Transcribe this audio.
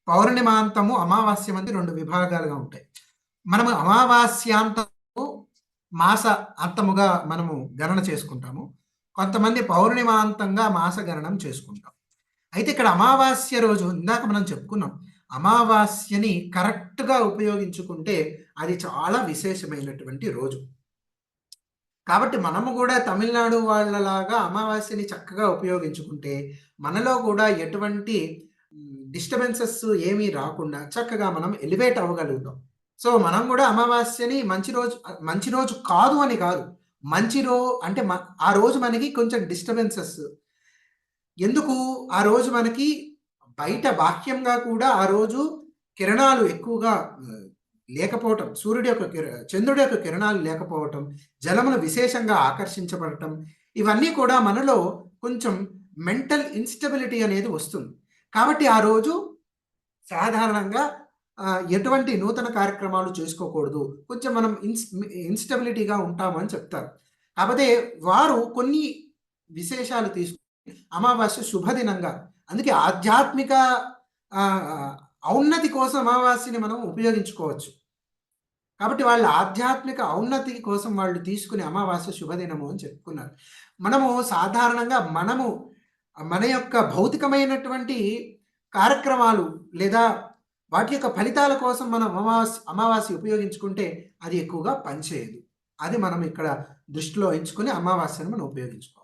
పౌర్ణిమాంతము, అమావాస్య మధ్య 2 విభాగాలుగా ఉంటాయి. మనము అమావాస్యాంతము, మాస అంతముగా మనము గణన చేసుకుంటాము. కొంతమంది పౌర్ణిమాంతంగా మాస గణనం చేసుకుంటాం. అయితే ఇక్కడ అమావాస్య రోజు ఇందాక మనం చెప్పుకున్నాం. అమావాస్యని కరెక్ట్‌గా ఉపయోగించుకుంటే అది చాలా విశేషమైనటువంటి రోజు. కాబట్టి మనము గూడా తమిళనాడు వాళ్ళలాగా అమావాస్యని చక్కగా ఉపయోగించుకుంటే, మనలో కూడా ఎటువంటి డిస్టర్బెన్సెస్ ఏమీ రాకుండా చక్కగా మనం ఎలివేట్ అవ్వగలుగుతాం. సో, మనం గూడా అమావాస్యని మంచి రోజు కాదు అని కాదు. మంచి రో అంటే ఆ రోజు మనకి కొంచెం డిస్టర్బెన్సెస్ ఎందుకు ఆ రోజు మనకి బయట బాహ్యంగా కూడా ఆ రోజు కిరణాలు ఎక్కువగా లేకపోవటం, చంద్రుడి యొక్క కిరణాలు లేకపోవటం, జలములు విశేషంగా ఆకర్షించబడటం, ఇవన్నీ కూడా మనలో కొంచెం మెంటల్ ఇన్‌స్టెబిలిటీ అనేది వస్తుంది. కాబట్టి ఆ రోజు సాధారణంగా ఎటువంటి నూతన కార్యక్రమాలు చేసుకోకూడదు. కొంచెం మనం ఇన్‌స్టెబిలిటీగా ఉంటాము అని చెప్తారు. కాపోతే వారు కొన్ని విశేషాలు తీసుకొని అమావాస్య శుభదినంగా, అందుకే ఆధ్యాత్మిక ఔన్నతి కోసం అమావాస్యని మనం ఉపయోగించుకోవచ్చు. కాబట్టి వాళ్ళ ఆధ్యాత్మిక ఔన్నతి కోసం వాళ్ళు తీసుకునే అమావాస్య శుభదినము అని చెప్పుకున్నారు. మనము సాధారణంగా మన యొక్క భౌతికమైనటువంటి కార్యక్రమాలు లేదా వాటి యొక్క ఫలితాల కోసం మనం అమావాస్య ఉపయోగించుకుంటే అది ఎక్కువగా పనిచేయదు. అది మనం ఇక్కడ దృష్టిలో ఉంచుకొని అమావాస్యను మనం ఉపయోగించుకోవాలి.